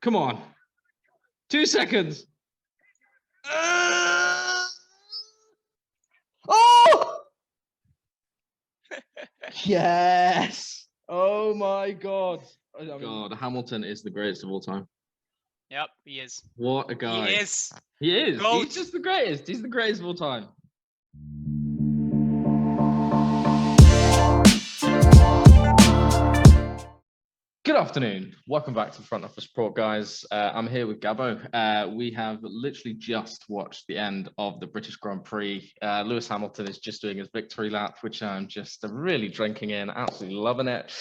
Come on. 2 seconds. Oh! Yes. Oh my God. God, Hamilton is the greatest of all time. Yep, he is. What a guy. He is. He is. Goat. He's just the greatest. He's the greatest of all time. Good afternoon. Welcome back to Front Office Report, guys. I'm here with Gabbo. We have literally just watched the end of the British Grand Prix. Lewis Hamilton is just doing his victory lap, which I'm just really drinking in, absolutely loving it.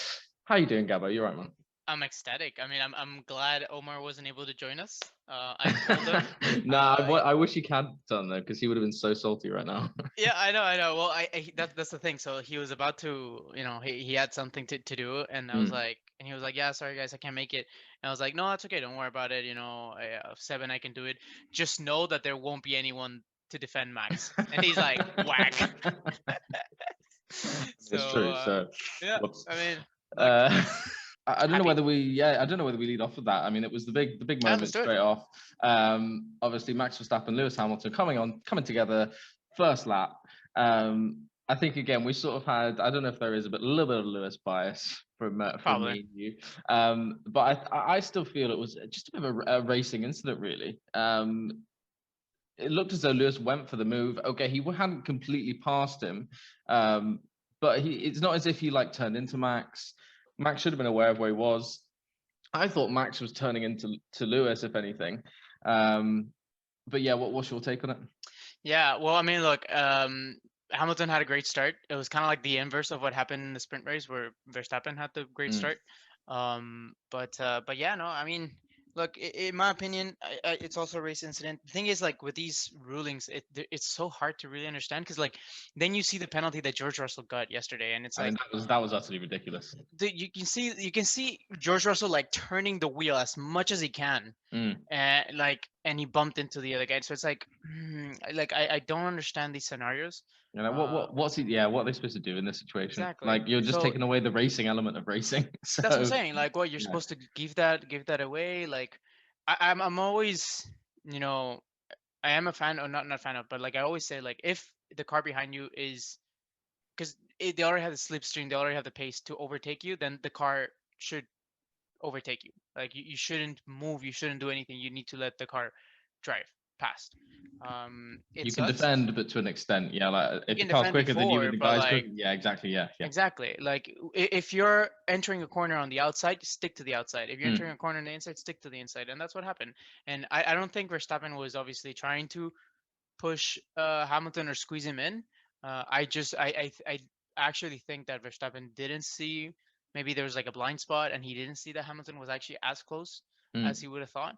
How you doing, Gabbo? You all right, man? I'm ecstatic. I mean, I'm glad Omar wasn't able to join us. I told him. I wish he had done though, because he would have been so salty right now. Yeah, I know. Well, that's the thing. So he was about to, he had something to do, and I was like, and he was like, yeah, sorry guys, I can't make it. And I was like, no, that's okay, don't worry about it. 7, I can do it. Just know that there won't be anyone to defend Max. And he's like, whack. It's true. So yeah, whoops. I mean. I don't know whether we lead off with that. I mean, it was the big moment straight off. Obviously Max Verstappen, Lewis Hamilton coming together, first lap. I think again we sort of had, I don't know if there is a little bit of Lewis bias from me and you, but I still feel it was just a bit of a racing incident really. It looked as though Lewis went for the move. Okay, he hadn't completely passed him, but it's not as if he turned into Max. Max should have been aware of where he was. I thought Max was turning into Lewis, if anything. But yeah, what's your take on it? Yeah, well, I mean, look, Hamilton had a great start. It was kind of like the inverse of what happened in the sprint race where Verstappen had the great start. But yeah, no, I mean, look, in my opinion, it's also a race incident. The thing is, with these rulings, it's so hard to really understand because, then you see the penalty that George Russell got yesterday, and it's that was utterly ridiculous. You can see George Russell turning the wheel as much as he can, and he bumped into the other guy. So it's I don't understand these scenarios. What's he? Yeah, what are they supposed to do in this situation? Exactly. You're just taking away the racing element of racing. So, that's what I'm saying. You're supposed to give that away. I'm always, I am a fan, or not a fan of, but I always say, if the car behind you is, because they already have the slipstream, they already have the pace to overtake you, then the car should overtake you. You shouldn't move, you shouldn't do anything. You need to let the car drive past. You can defend, but to an extent, yeah. If the car's quicker than you, and the guy's quicker, yeah, exactly, yeah. Exactly. If you're entering a corner on the outside, stick to the outside. If you're entering a corner on the inside, stick to the inside, and that's what happened. And I don't think Verstappen was obviously trying to push Hamilton or squeeze him in. I actually think that Verstappen didn't see, maybe there was a blind spot and he didn't see that Hamilton was actually as close as he would have thought,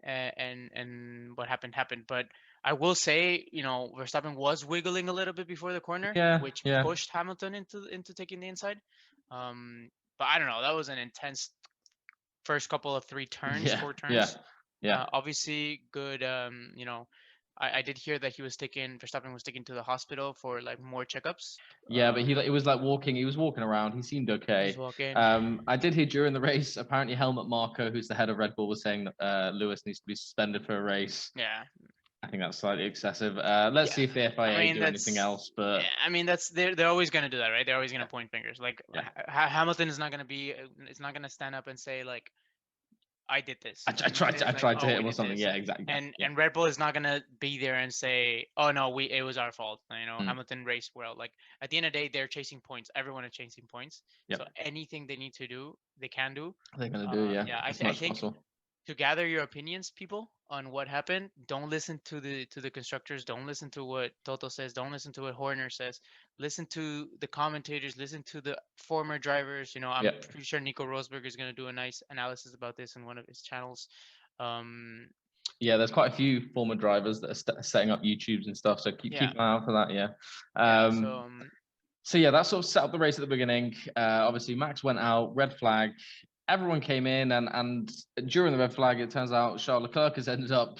and what happened. But I will say, Verstappen was wiggling a little bit before the corner, which pushed Hamilton into taking the inside. But I don't know, that was an intense first couple of 4 turns. Obviously good. I did hear that Verstappen was taken to the hospital for more checkups. Yeah, but it was walking. He was walking around. He seemed okay. I did hear during the race, apparently Helmut Marko, who's the head of Red Bull, was saying that Lewis needs to be suspended for a race. Yeah. I think that's slightly excessive. Let's see if the FIA do anything else. But yeah, I mean, they're always going to do that, right? They're always going to point fingers. Hamilton is not going to stand up and say I did this. I tried to hit him or something. Yeah, exactly. And Red Bull is not gonna be there and say, "Oh no, it was our fault." Hamilton raced well. At the end of the day, they're chasing points. Everyone is chasing points. Yep. So anything they need to do, they can do. They're gonna do. Yeah. I think to gather your opinions, people, on what happened, don't listen to the constructors. Don't listen to what Toto says. Don't listen to what Horner says. Listen to the commentators. Listen to the former drivers. I'm pretty sure Nico Rosberg is going to do a nice analysis about this in one of his channels. Yeah, there's quite a few former drivers that are setting up YouTubes and stuff. So keep an eye out for that. Yeah. So yeah, that sort of set up the race at the beginning. Obviously, Max went out, red flag. Everyone came in, and during the red flag, it turns out Charles Leclerc has ended up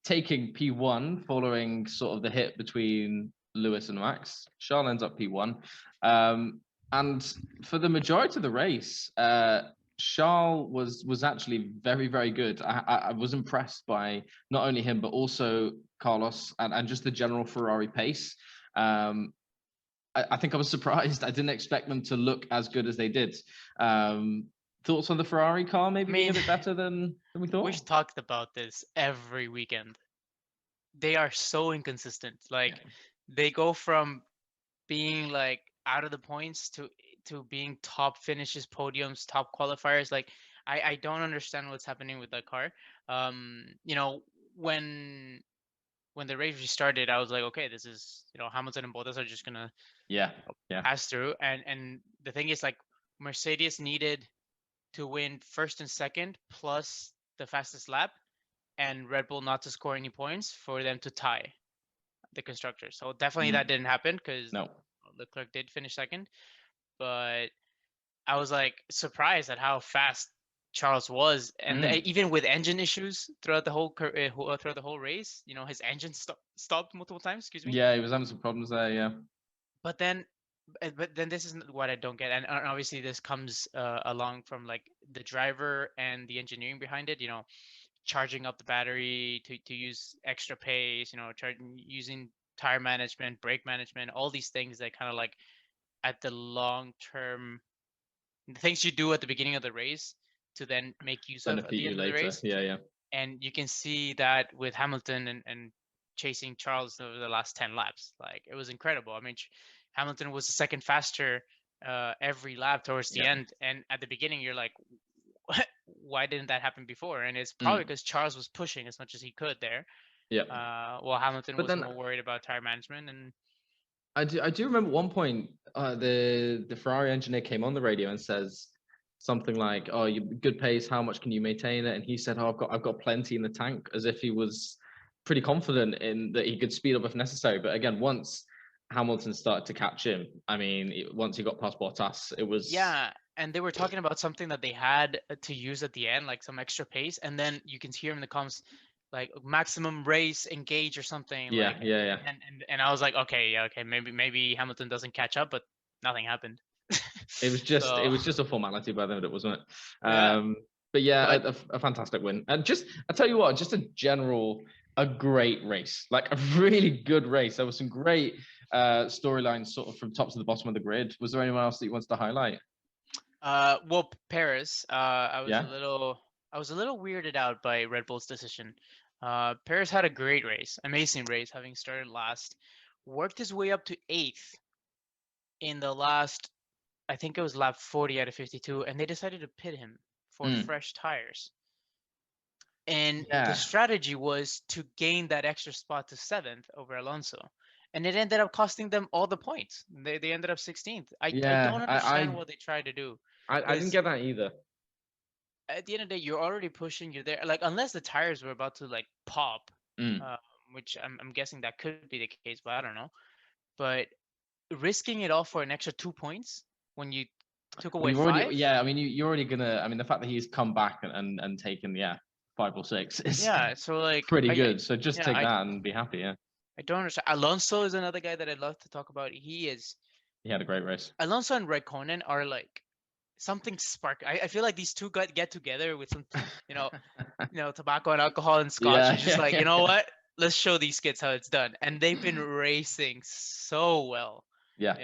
taking P1 following sort of the hit between Lewis and Max. Charles ends up P1. And for the majority of the race, Charles was actually very, very good. I was impressed by not only him, but also Carlos and just the general Ferrari pace. I think I was surprised. I didn't expect them to look as good as they did. Thoughts on the Ferrari car maybe being a bit better than we thought? We've talked about this every weekend. They are so inconsistent. Like they go from being like out of the points to being top finishes, podiums, top qualifiers. Like I don't understand what's happening with that car. You know, when the race restarted, I was like, okay, this is, you know, Hamilton and Bottas are just gonna pass through. And the thing is, like, Mercedes needed to win first and second plus the fastest lap, and Red Bull not to score any points for them to tie the constructors. So definitely that didn't happen because Leclerc did finish second. But I was like surprised at how fast Charles was, and even with engine issues throughout the whole race, you know, his engine stopped multiple times. Excuse me. Yeah, he was having some problems there. Yeah. But then this is what I don't get, and obviously this comes along from like the driver and the engineering behind it. You know, charging up the battery to use extra pace. You know, using tire management, brake management, all these things that kind of like at the long term, the things you do at the beginning of the race to then make use of at the end of the race. Yeah. And you can see that with Hamilton and chasing Charles over the last 10 laps. Like it was incredible. I mean, Hamilton was a second faster every lap towards the end. And at the beginning, you're like, why didn't that happen before? And it's probably because Charles was pushing as much as he could there. Yeah. While Hamilton was more worried about tire management. And I do remember one point, the Ferrari engineer came on the radio and says something like, "Oh, you good pace. How much can you maintain it?" And he said, "Oh, I've got plenty in the tank," as if he was pretty confident in that he could speed up if necessary. But again, once Hamilton started to catch him, I mean, once he got past Bottas, it was And they were talking about something that they had to use at the end, like some extra pace, and then you can hear in the comments like maximum race engage or something. Yeah. And I was like, okay, maybe Hamilton doesn't catch up, but nothing happened. It was just a formality by the end of it, wasn't it? But a fantastic win. And I tell you what, just a great race, like a really good race. There was some great storylines sort of from top to the bottom of the grid. Was there anyone else that you wanted to highlight? Well, Perez, I was a little weirded out by Red Bull's decision. Perez had a great race, amazing race, having started last, worked his way up to 8th in the last, I think it was lap 40 out of 52, and they decided to pit him for fresh tires. And the strategy was to gain that extra spot to 7th over Alonso. And it ended up costing them all the points. They ended up 16th. I don't understand what they tried to do. I didn't get that either. At the end of the day, you're already pushing. You're there. Like, unless the tires were about to like pop, which I'm guessing that could be the case, but I don't know. But risking it all for an extra 2 points when you took away 5. I mean, you're already gonna. I mean, the fact that he's come back and taken 5 or 6 is so like pretty good. So just take that and be happy. Yeah. I don't understand. Alonso is another guy that I'd love to talk about. He had a great race. Alonso and Raikkonen are like something spark. I feel like these two get together with some, tobacco and alcohol and scotch. And just you know what? Let's show these kids how it's done. And they've been racing so well. Yeah.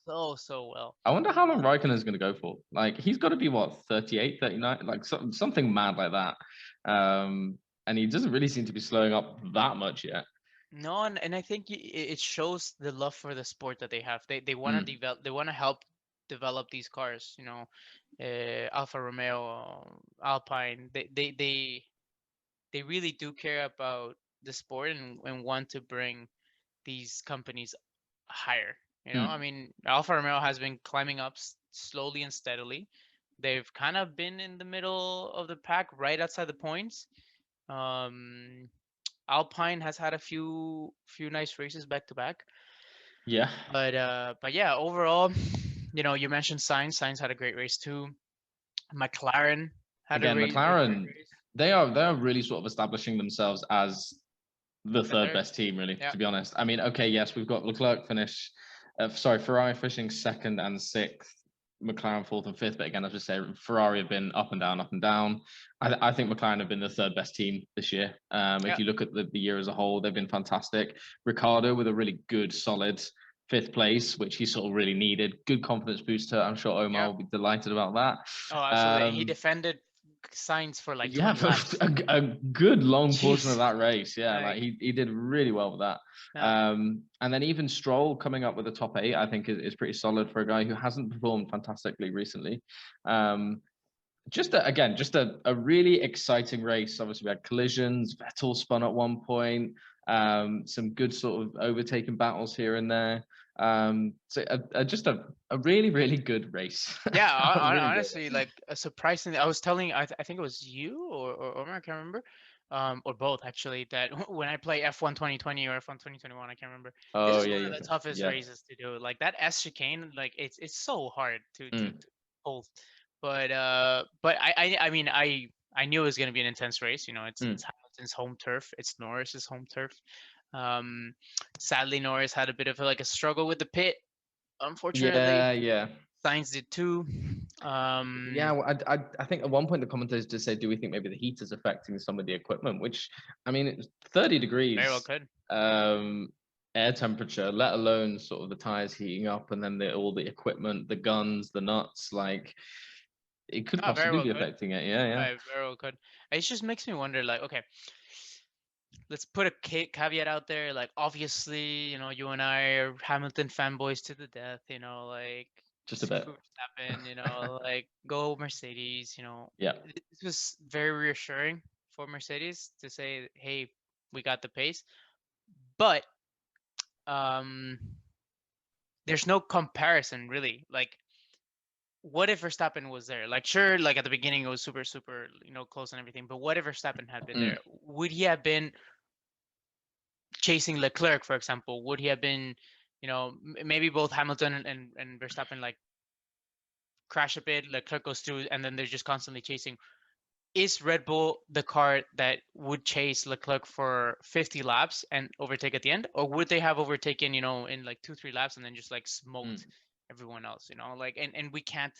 So well. I wonder how long Raikkonen is going to go for. Like, he's got to be, 38, 39? Like, something mad like that. And he doesn't really seem to be slowing up that much yet. No, and I think it shows the love for the sport that they have. They want to develop. They want to help develop these cars. Alfa Romeo, Alpine. They really do care about the sport and want to bring these companies higher. I mean, Alfa Romeo has been climbing up slowly and steadily. They've kind of been in the middle of the pack, right outside the points. Alpine has had a few nice races back to back. Yeah. But yeah, overall, you mentioned Sainz. Sainz had a great race too. McLaren had a great race. They are really sort of establishing themselves as the third best team, really, to be honest. I mean, okay, yes, we've got Leclerc Ferrari finishing 2nd and 6th. McLaren 4th and 5th, but again, as I say, Ferrari have been up and down, up and down. I think McLaren have been the third best team this year. If you look at the year as a whole, they've been fantastic. Ricciardo with a really good, solid 5th place, which he sort of really needed. Good confidence booster. I'm sure Omar will be delighted about that. Oh, absolutely. He defended Sainz for like 20 laps. a good long portion of that race. Yeah, like he did really well with that. And then even Stroll coming up with the top 8, I think is pretty solid for a guy who hasn't performed fantastically recently. Just a really exciting race. Obviously, we had collisions. Vettel spun at one point. Some good sort of overtaking battles here and there. So just a really, really good race. Yeah, honestly, like surprisingly, I was telling, I think it was you or Omar, I can't remember, or both actually, that when I play F1 2020 or F1 2021, I can't remember. This is one of the toughest races to do. Like that S chicane, like it's so hard to hold. But I mean, I knew it was going to be an intense race. You know, it's Hamilton's home turf. It's Norris's home turf. Sadly, Norris had a bit of a struggle with the pit. Unfortunately, Sainz did too. Well, I think at one point the commentators just said, "Do we think maybe the heat is affecting some of the equipment?" Which, I mean, it's 30 degrees. Very well could. Air temperature, let alone sort of the tires heating up, and then all the equipment, the guns, the nuts, like. It could possibly be affecting it. Yeah. Very well could. It just makes me wonder, like, okay, let's put a caveat out there. Like, obviously, you and I are Hamilton fanboys to the death, like just a bit. Verstappen, like go Mercedes, Yeah. This was very reassuring for Mercedes to say, hey, we got the pace. But there's no comparison really. Like, what if Verstappen was there? Like, sure, like at the beginning it was super, super, close and everything. But what if Verstappen had been there? Would he have been chasing Leclerc, for example? Would he have been, maybe both Hamilton and Verstappen like crash a bit, Leclerc goes through, and then they're just constantly chasing? Is Red Bull the car that would chase Leclerc for 50 laps and overtake at the end? Or would they have overtaken, in like 2-3 laps and then just like smoked everyone else, like, and we can't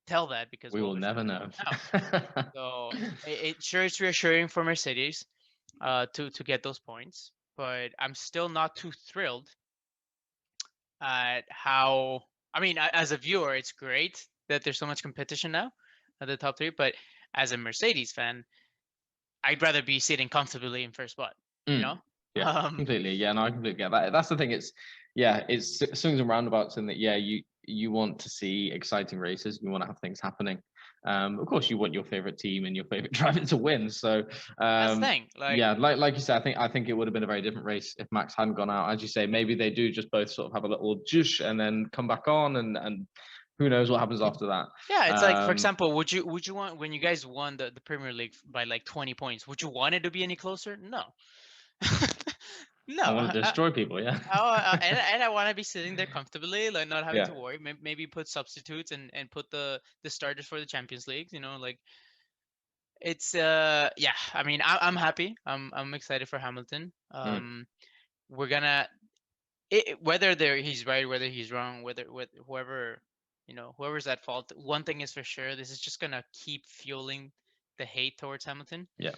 tell that because we will never know. So it's reassuring for Mercedes to get those points, but I'm still not too thrilled at how, I mean, as a viewer, it's great that there's so much competition now at the top 3, but as a Mercedes fan, I'd rather be sitting comfortably in first spot, Yeah, completely. Yeah, no, I completely get that. That's the thing. It's swings and roundabouts in that. Yeah, you want to see exciting races. You want to have things happening. Of course, you want your favorite team and your favorite driver to win. So that's the thing. Like you said, I think it would have been a very different race if Max hadn't gone out. As you say, maybe they do just both sort of have a little juice and then come back on and. Who knows what happens after that? Yeah, it's like, for example, would you want, when you guys won the Premier League by like 20 points, would you want it to be any closer? No. No. I want to destroy people, yeah. And I want to be sitting there comfortably, like not having to worry. Maybe put substitutes and put the starters for the Champions League. Like it's I mean, I'm happy. I'm excited for Hamilton. We're gonna whether he's right, whether he's wrong, whoever. Whoever's at fault. One thing is for sure, this is just gonna keep fueling the hate towards Hamilton. Yeah.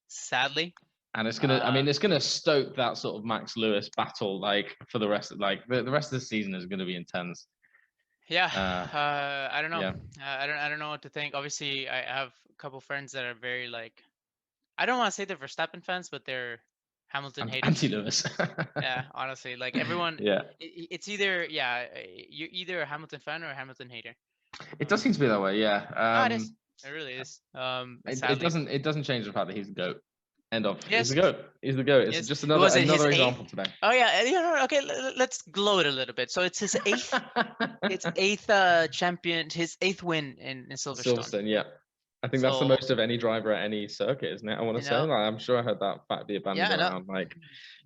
Sadly. And it's gonna, it's gonna stoke that sort of Max Lewis battle, like for the rest of the rest of the season is gonna be intense. Yeah. I don't know. Yeah. I don't know what to think. Obviously, I have a couple friends that are very like, I don't want to say they're Verstappen fans, but they're Hamilton haters. Anti-Lewis. Yeah, honestly, like everyone. Yeah. It's either you're either a Hamilton fan or a Hamilton hater. It does seem to be that way, yeah. It is. It really is. It doesn't change the fact that he's the GOAT. End of. Yes. He's the GOAT. He's the GOAT. It's just another example today. Oh yeah. Okay, let's gloat a little bit. So it's his eighth. His eighth champion. His eighth win in Silverstone. Silverstone, yeah. I think that's the most of any driver at any circuit, isn't it? I want to say. Like, I'm sure I heard that fact be abandoned around. Like,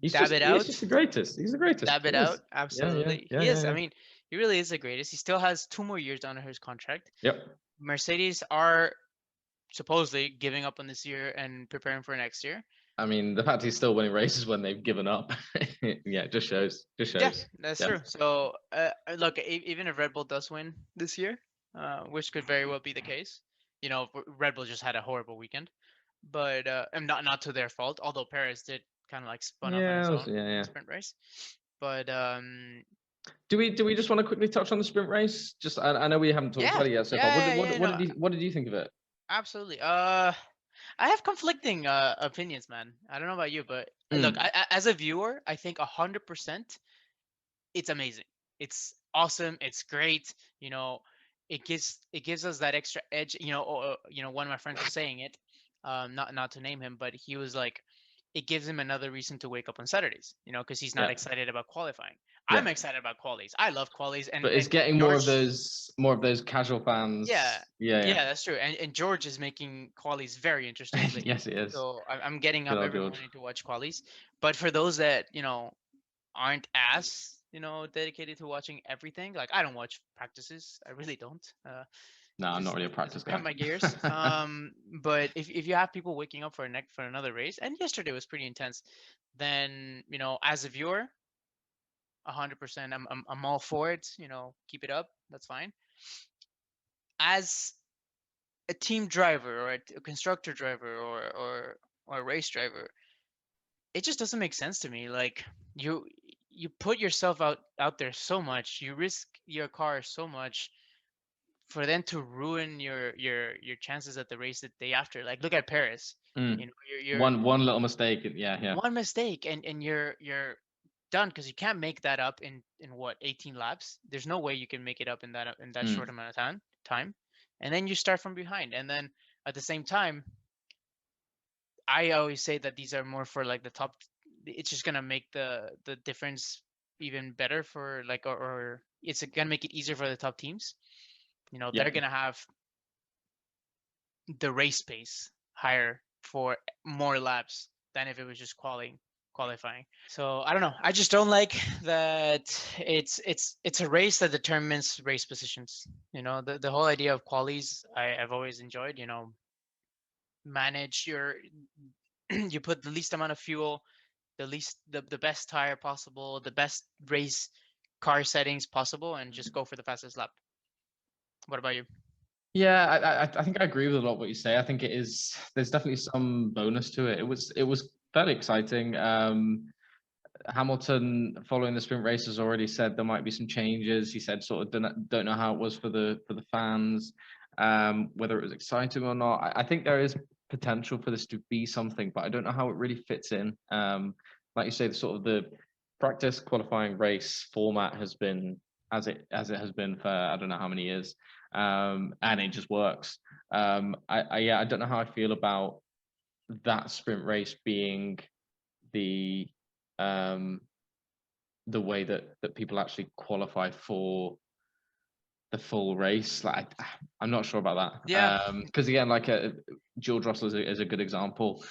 he's just the greatest. He's the greatest. Dab it out. Absolutely. He is. I mean, he really is the greatest. He still has 2 more years under his contract. Yep. Mercedes are supposedly giving up on this year and preparing for next year. I mean, the fact he's still winning races when they've given up, yeah, just shows. Yeah, that's true. So look, even if Red Bull does win this year, which could very well be the case, Red Bull just had a horrible weekend, but and not to their fault. Although Perez did kind of like spun off on his own in the sprint race, but do we just want to quickly touch on the sprint race? Just I know we haven't talked about it yet so far. What did you think of it? Absolutely. I have conflicting opinions, man. I don't know about you, but look, as a viewer, I think 100% it's amazing. It's awesome. It's great. It gives us that extra edge. One of my friends was saying it, not to name him, but he was like, it gives him another reason to wake up on Saturdays. Because he's not excited about qualifying. Yeah. I'm excited about qualies. I love qualies, but it's getting George, more of those casual fans. Yeah, that's true. And George is making qualies very interesting. Yes, he is. So I'm getting up every morning to watch qualies. But for those that aren't as dedicated to watching everything, like I don't watch practices. I really don't. No, I'm not really a practice guy. My gears. But if you have people waking up for another race, and yesterday was pretty intense, then as a viewer, 100%, I'm all for it. Keep it up. That's fine. As a team driver or a constructor driver or a race driver, it just doesn't make sense to me. Like you put yourself out there so much, you risk your car so much for them to ruin your chances at the race the day after. Like look at Perez. You're one little mistake. Yeah. One mistake and you're done, because you can't make that up in what, 18 laps. There's no way you can make it up in that short amount of time, and then you start from behind. And then at the same time, I always say that these are more for like the top. It's just gonna make the difference even better for like, or it's gonna make it easier for the top teams. They're gonna have the race pace higher for more laps than if it was just qualifying. So I don't know. I just don't like that it's a race that determines race positions. The whole idea of qualies I've always enjoyed. Manage you put the least amount of fuel, the best tire possible, the best race car settings possible, and just go for the fastest lap. What about you? Yeah, I think I agree with a lot of what you say. I think there's definitely some bonus to it. It was fairly exciting. Hamilton, following the sprint race, has already said there might be some changes. He said sort of don't know how it was for the fans, whether it was exciting or not. I think there is potential for this to be something, but I don't know how it really fits in. Like you say, the practice qualifying race format has been as it has been for I don't know how many years, and it just works. I don't know how I feel about that sprint race being the way that people actually qualify for the full race. Like I'm not sure about that. Yeah. Because again, like George Russell is a good example.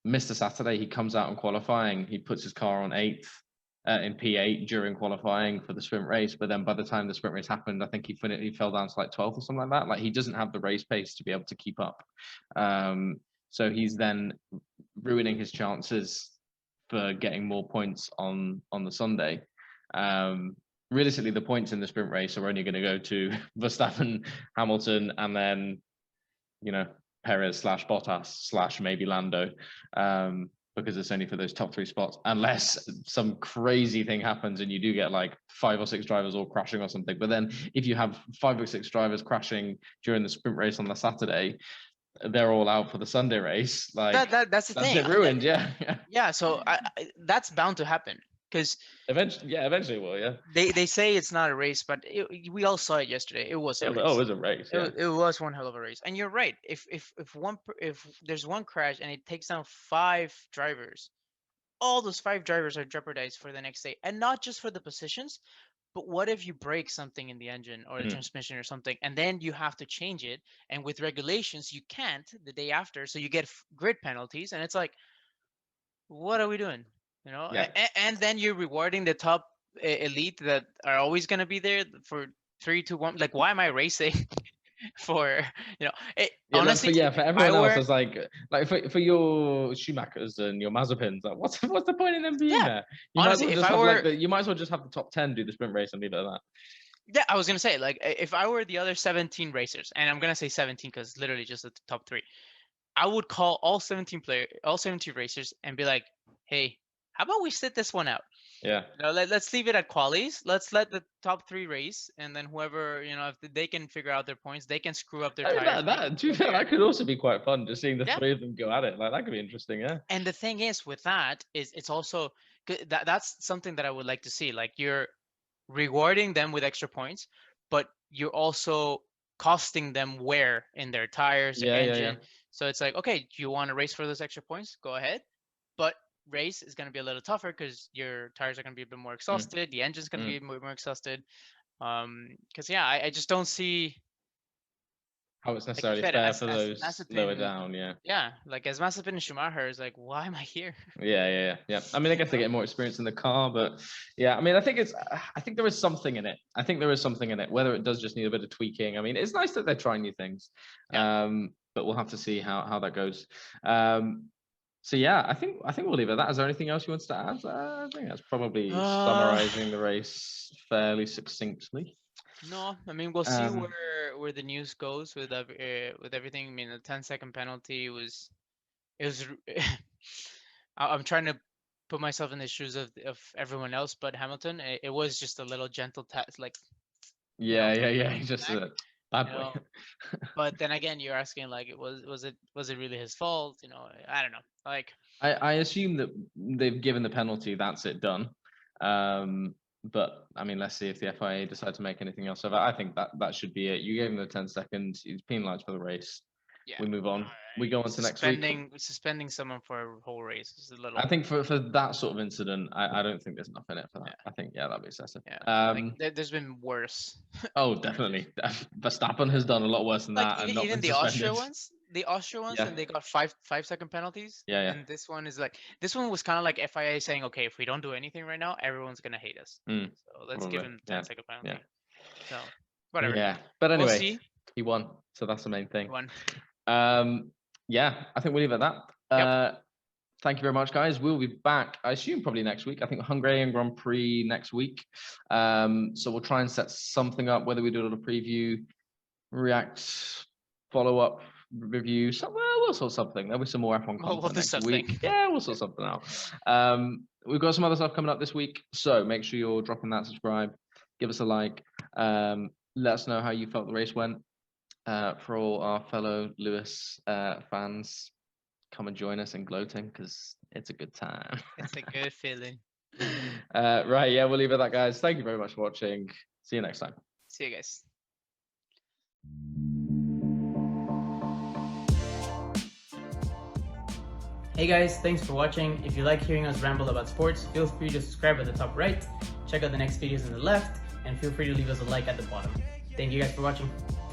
Mr. Saturday, he comes out in qualifying, he puts his car on 8th in P8 during qualifying for the sprint race, but then by the time the sprint race happened, I think he fell down to like 12th or something like that. Like he doesn't have the race pace to be able to keep up. So he's then ruining his chances for getting more points on the Sunday. Realistically, the points in the sprint race are only going to go to Verstappen, Hamilton, and then Perez / Bottas / maybe Lando, because it's only for those top 3 spots, unless some crazy thing happens and you do get like 5 or 6 drivers all crashing or something. But then if you have 5 or 6 drivers crashing during the sprint race on the Saturday, they're all out for the Sunday race. Like that's the thing. It ruined, yeah. So that's bound to happen. Because eventually it will, yeah. They say it's not a race, but we all saw it yesterday. It was a race. Oh, it was a race. Yeah. It was one hell of a race. And you're right. If there's one crash and it takes down 5 drivers, all those 5 drivers are jeopardized for the next day, and not just for the positions. But what if you break something in the engine or the transmission or something, and then you have to change it? And with regulations, you can't the day after, so you get grid penalties, and it's like, what are we doing? Yeah. And then you're rewarding the top elite that are always going to be there for 3 to 1. Like, why am I racing for Yeah, honestly, for everyone else, it's like for your Schumachers and your Mazepins, like what's the point in them being there? You honestly, might as well just have you might as well just have the top 10 do the sprint race and leave it at that. Yeah, I was gonna say, like, if I were the other 17 racers, and I'm gonna say 17 because literally just the top 3, I would call all 17 racers and be like, hey, how about we sit this one out? Yeah. Let's leave it at qualies. Let's let the top 3 race, and then whoever, if they can figure out their points, they can screw up their tires. That could also be quite fun, just seeing the 3 of them go at it. Like, that could be interesting, yeah. And the thing is, with that, is it's also that's something that I would like to see. Like, you're rewarding them with extra points, but you're also costing them wear in their tires, their engine. So it's like, okay, do you want to race for those extra points? Go ahead. But race is going to be a little tougher because your tires are going to be a bit more exhausted. The engine's going to be more exhausted. Because I just don't see how it's necessarily fair for those lower down. Like, as Mazepin and Schumacher is like, why am I here? Yeah. I mean, I guess they get more experience in the car, but I mean, I think there is something in it. Whether it does just need a bit of tweaking. I mean, it's nice that they're trying new things, but we'll have to see how that goes. So I think we'll leave it at that. Is there anything else you want to add? I think that's probably summarizing the race fairly succinctly. No, I mean, we'll see where the news goes with everything. I mean, the 10-second penalty was I'm trying to put myself in the shoes of everyone else, but Hamilton, it was just a little gentle tap, like just a bad boy. But then again, you're asking, like, was it really his fault? I don't know. Like, I assume that they've given the penalty. That's it, done. But I mean, let's see if the FIA decide to make anything else of it. I think that should be it. You gave him the 10 seconds. He's penalized for the race. Yeah. We move on. We go on to next week. Suspending someone for a whole race is a little. I think for that sort of incident, I don't think there's enough in it for that. Yeah. I think that'd be excessive. Yeah. There's been worse. Oh, definitely. Verstappen has done a lot worse than that. Even the Austria ones. And they got 5-second penalties. Yeah. And this one was kind of like FIA saying, okay, if we don't do anything right now, everyone's gonna hate us. So let's give him 10-second penalty. Yeah. So whatever. Yeah. But anyway, we'll see. He won. So that's the main thing. He won. I think we'll leave it at that. Thank you very much, guys. We'll be back, I assume, probably next week. I think Hungarian Grand Prix next week. So we'll try and set something up, whether we do a little preview, react, follow-up, review. We'll sort something. There'll be some more F1 content next week. Yeah, we'll sort something out. We've got some other stuff coming up this week. So make sure you're dropping that subscribe. Give us a like. Let us know how you felt the race went. For all our fellow Lewis fans, come and join us in gloating because it's a good time. It's a good feeling. Right, we'll leave it at that, guys. Thank you very much for watching. See you next time. See you guys. Hey guys, thanks for watching. If you like hearing us ramble about sports, feel free to subscribe at the top right, check out the next videos on the left, and feel free to leave us a like at the bottom. Thank you guys for watching.